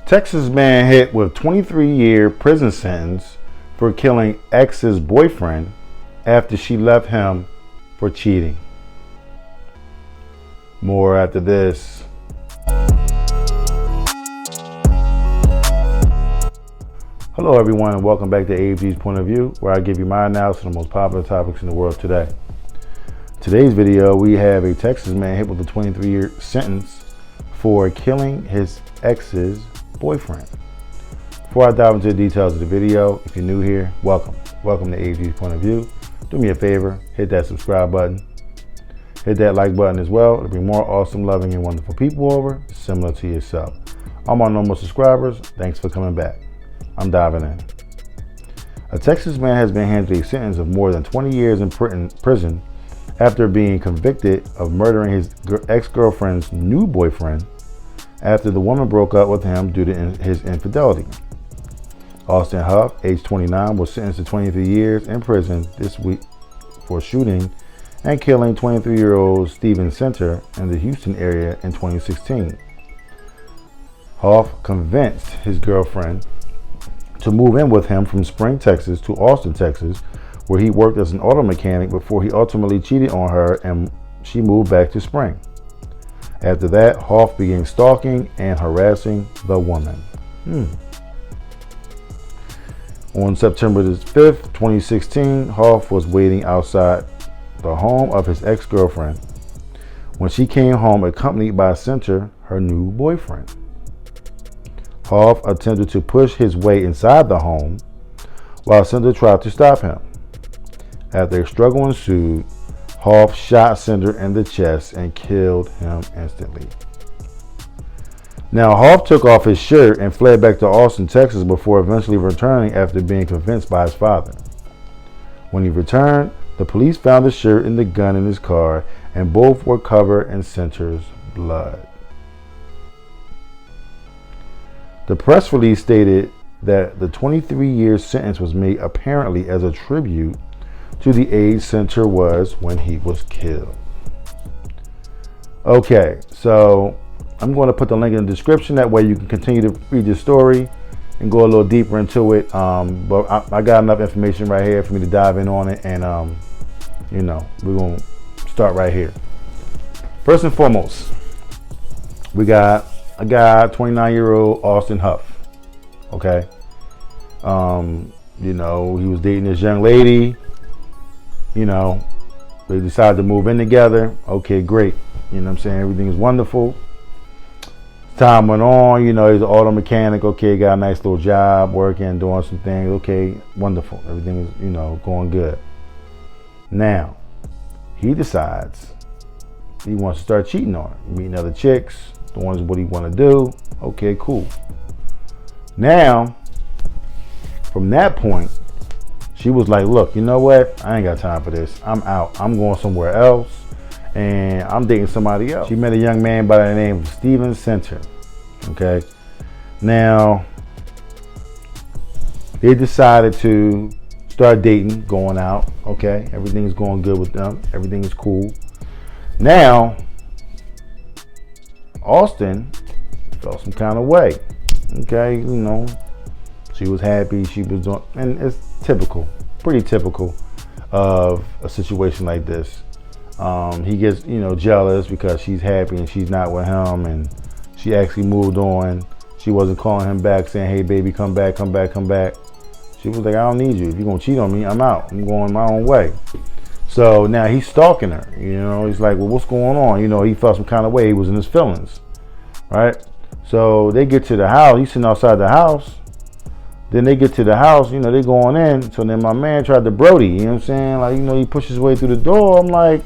Texas man hit with 23-year prison sentence for killing ex's boyfriend after she left him for cheating. More after this. Hello everyone, and welcome back to AFG's Point of View, where I give you my analysis of the most popular topics in the world today. Today's video, we have a Texas man hit with a 23-year sentence for killing his ex's boyfriend. Before I dive into the details of the video, if you're new here, welcome. Welcome to AFG's Point of View. Do me a favor, hit that subscribe button. Hit that like button as well. It'll bring more awesome, loving, and wonderful people over, similar to yourself. All my normal subscribers, thanks for coming back. I'm diving in. A Texas man has been handed a sentence of more than 20 years in prison after being convicted of murdering his ex-girlfriend's new boyfriend after the woman broke up with him due to his infidelity. Austin Hoff, age 29, was sentenced to 23 years in prison this week for shooting and killing 23-year-old Steven Center in the Houston area in 2016. Hoff convinced his girlfriend to move in with him from Spring, Texas to Austin, Texas, where he worked as an auto mechanic before he ultimately cheated on her and she moved back to Spring. After that, Hoff began stalking and harassing the woman. On September 5th, 2016, Hoff was waiting outside the home of his ex-girlfriend when she came home accompanied by Center, her new boyfriend. Hoff attempted to push his way inside the home while Center tried to stop him. After a struggle ensued, Hoff shot Center in the chest and killed him instantly. Now, Hoff took off his shirt and fled back to Austin, Texas before eventually returning after being convinced by his father. When he returned, the police found the shirt and the gun in his car, and both were covered in Center's blood. The press release stated that the 23-year sentence was made apparently as a tribute to the age Center was when he was killed. Okay, so I'm going to put the link in the description. That way you can continue to read the story and go a little deeper into it. But I got enough information right here for me to dive in on it. And, we're going to start right here. First and foremost, we got a guy, 29-year-old Austin Hoff. Okay. He was dating this young lady. They decided to move in together. Okay, great. You know what I'm saying? Everything is wonderful. Time went on, he's an auto mechanic. Okay, got a nice little job, working, doing some things. Okay, wonderful. Everything is, going good. Now, he decides he wants to start cheating on her. Meeting other chicks, doing what he want to do. Okay, cool. Now, from that point, she was like, look, you know what? I ain't got time for this. I'm out. I'm going somewhere else. And I'm dating somebody else. She met a young man by the name of Steven Center. Okay. Now, they decided to start dating, going out. Okay. Everything's going good with them. Everything is cool. Now, Austin felt some kind of way. Okay. She was happy. She was doing, and it's typical, pretty typical of a situation like this. He gets, jealous because she's happy and she's not with him, and she actually moved on. She wasn't calling him back saying, hey baby, come back, come back, come back. She was like, I don't need you. If you're gonna cheat on me, I'm out. I'm going my own way. So now he's stalking her. He's like, well, what's going on? He felt some kind of way. He was in his feelings, right? So they get to the house. He's sitting outside the house. Then they get to the house, they going in. So then my man tried to Brody, you know what I'm saying? He pushed his way through the door. I'm like,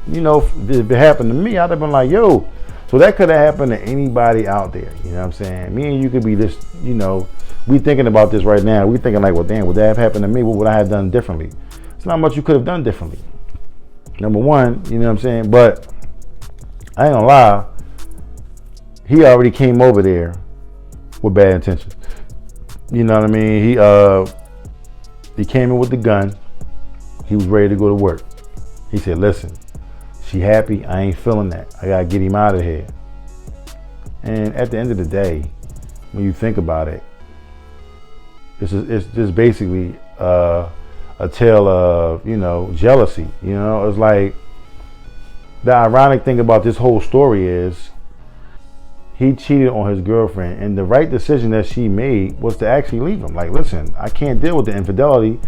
if it happened to me, I'd have been like, yo. So that could have happened to anybody out there, you know what I'm saying? Me and you could be this, we thinking about this right now. We thinking like, well, damn, would that have happened to me? What would I have done differently? It's not much you could have done differently. Number one, you know what I'm saying? But I ain't gonna lie, he already came over there with bad intentions. You know what I mean? He came in with the gun. He was ready to go to work. He said, listen, she happy. I ain't feeling that. I got to get him out of here. And at the end of the day, when you think about it. It's just basically a tale of, jealousy. It's like, the ironic thing about this whole story is he cheated on his girlfriend, and the right decision that she made was to actually leave him. Like, listen, I can't deal with the infidelity.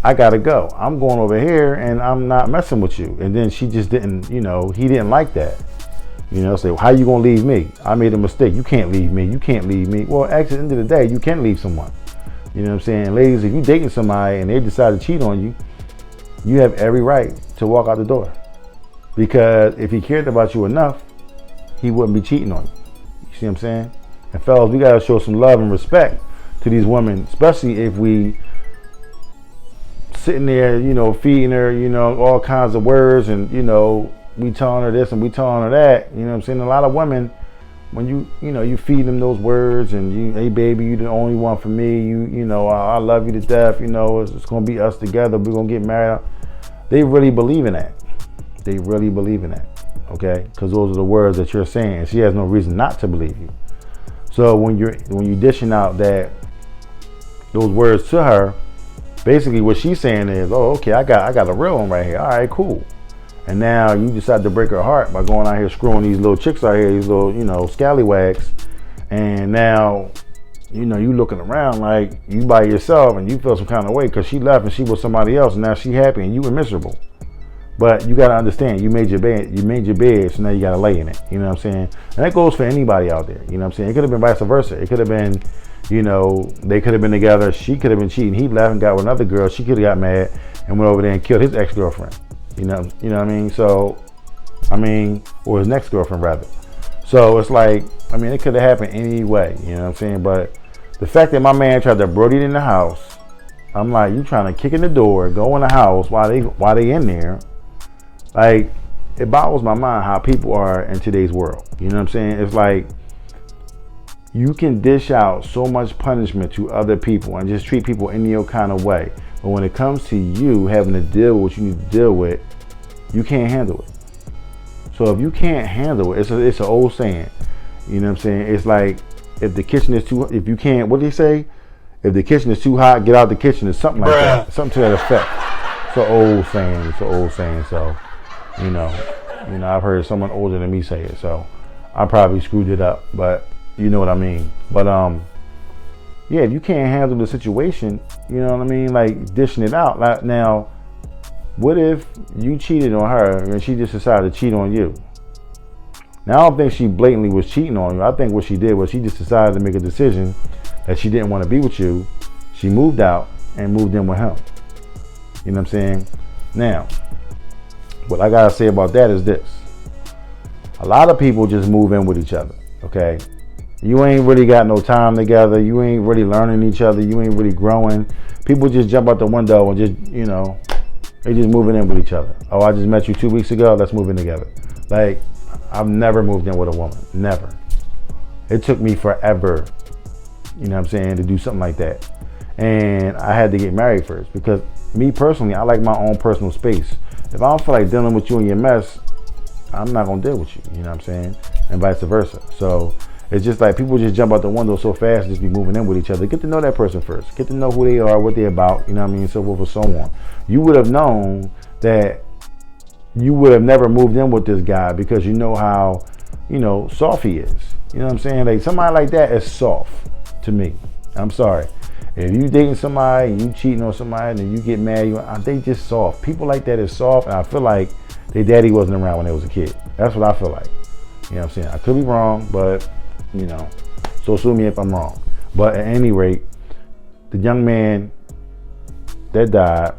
I gotta go. I'm going over here and I'm not messing with you. And then she just didn't, he didn't like that. Say, how you gonna leave me? I made a mistake. You can't leave me. You can't leave me. Well, at the end of the day, you can leave someone. You know what I'm saying? Ladies, if you're dating somebody and they decide to cheat on you, you have every right to walk out the door. Because if he cared about you enough, he wouldn't be cheating on you. You see what I'm saying? And fellas, we gotta show some love and respect to these women, especially if we sitting there, feeding her, all kinds of words, and, we telling her this and we telling her that. You know what I'm saying? A lot of women, when you feed them those words and hey baby, you the only one for me, I love you to death, it's gonna be us together, we're gonna get married. They really believe in that. They really believe in that, okay? Because those are the words that you're saying, and she has no reason not to believe you. So when you're dishing out those words to her, basically what she's saying is, oh, okay, I got a real one right here. All right, cool. And now you decide to break her heart by going out here screwing these little chicks out here, these little, scallywags. And now, you looking around like you by yourself and you feel some kind of way because she left and she was somebody else, and now she happy and you were miserable. But you got to understand, you made your bed, so now you got to lay in it. You know what I'm saying? And that goes for anybody out there. You know what I'm saying? It could have been vice versa. It could have been, they could have been together. She could have been cheating. He left and got with another girl. She could have got mad and went over there and killed his ex-girlfriend. You know what I mean? So, or his next girlfriend rather. So it's like, it could have happened anyway. You know what I'm saying? But the fact that my man tried to brody it in the house, I'm like, you trying to kick in the door, go in the house while they in there. Like, it boggles my mind how people are in today's world. You know what I'm saying? It's like you can dish out so much punishment to other people and just treat people any old kind of way. But when it comes to you having to deal with what you need to deal with, you can't handle it. So if you can't handle it, it's an old saying. You know what I'm saying? It's like, if the kitchen is too, if you can't, what do they say? If the kitchen is too hot, get out the kitchen, or something like that. Something to that effect. It's an old saying. So, I've heard someone older than me say it, so I probably screwed it up, but you know what I mean. But yeah, if you can't handle the situation, you know what I mean, like dishing it out. Like, now, what if you cheated on her and she just decided to cheat on you? Now, I don't think she blatantly was cheating on you. I think what she did was she just decided to make a decision that she didn't want to be with you. She moved out and moved in with him. You know what I'm saying? Now, what I gotta say about that is this. A lot of people just move in with each other, okay? You ain't really got no time together. You ain't really learning each other. You ain't really growing. People just jump out the window and just, they just moving in with each other. Oh, I just met you 2 weeks ago. Let's move in together. Like, I've never moved in with a woman. Never. It took me forever, you know what I'm saying, to do something like that. And I had to get married first because me personally, I like my own personal space. If I don't feel like dealing with you and your mess, I'm not going to deal with you, you know what I'm saying? And vice versa. So it's just like people just jump out the window so fast, just be moving in with each other. Get to know that person first. Get to know who they are, what they're about, you know what I mean, so forth and so on. You would have known that you would have never moved in with this guy because you know how, soft he is. You know what I'm saying? Like, somebody like that is soft to me. I'm sorry. If you dating somebody and you cheating on somebody and you get mad, they just soft. People like that is soft, and I feel like their daddy wasn't around when they was a kid. That's what I feel like. You know what I'm saying? I could be wrong, but, so sue me if I'm wrong. But at any rate, the young man that died,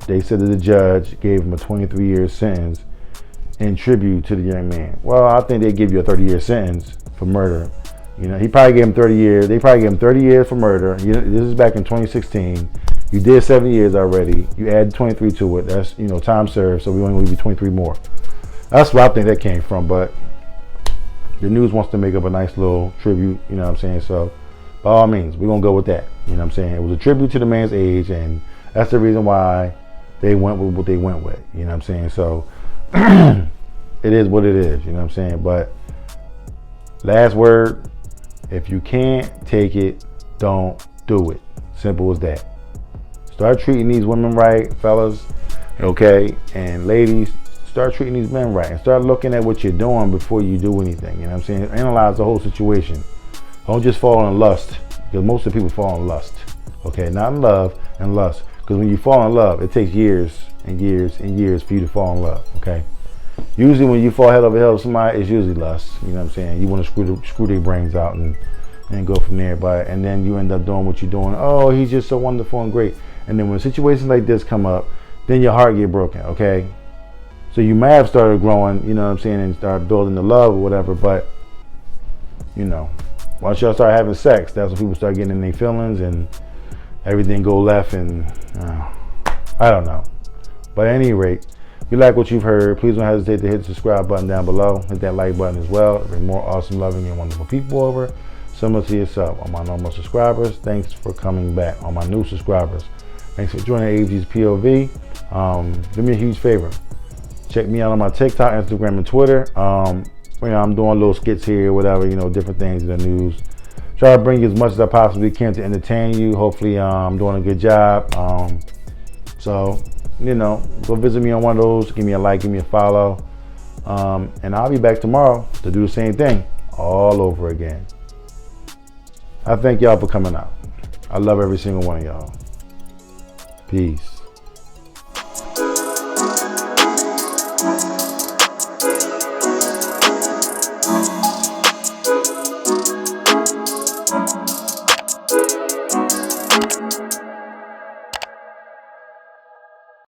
they said that the judge gave him a 23-year sentence in tribute to the young man. Well, I think they give you a 30-year sentence for murder. He probably gave him 30 years. They probably gave him 30 years for murder. This is back in 2016. You did 7 years already. You add 23 to it. That's, time served. So we only give you 23 more. That's where I think that came from. But the news wants to make up a nice little tribute. You know what I'm saying? So by all means, we're going to go with that. You know what I'm saying? It was a tribute to the man's age. And that's the reason why they went with what they went with. You know what I'm saying? So it is what it is. You know what I'm saying? But last word. If you can't take it, don't do it. Simple as that. Start treating these women right, fellas, okay? And ladies, start treating these men right. And start looking at what you're doing before you do anything. You know what I'm saying? Analyze the whole situation. Don't just fall in lust, because most of the people fall in lust, okay? Not in love, and lust. Because when you fall in love, it takes years and years and years for you to fall in love, okay? Usually when you fall head over heels with somebody, it's usually lust. You know what I'm saying? You want to screw their brains out and go from there. And then you end up doing what you're doing. Oh, he's just so wonderful and great. And then when situations like this come up, then your heart get broken, okay? So you may have started growing, you know what I'm saying, and start building the love or whatever, but, you know, once y'all start having sex, that's when people start getting in their feelings and everything go left and, I don't know. But at any rate, if you like what you've heard, please don't hesitate to hit the subscribe button down below. Hit that like button as well. Bring more awesome, loving, and wonderful people over, similar to yourself. On my normal subscribers, thanks for coming back. On my new subscribers, thanks for joining AVG's POV. Do me a huge favor. Check me out on my TikTok, Instagram, and Twitter. You know, I'm doing little skits here, whatever, you know, different things in the news. Try to bring you as much as I possibly can to entertain you. Hopefully, I'm doing a good job. So, you know, go visit me on one of those. Give me a like, give me a follow. And I'll be back tomorrow to do the same thing all over again. I thank y'all for coming out. I love every single one of y'all. Peace.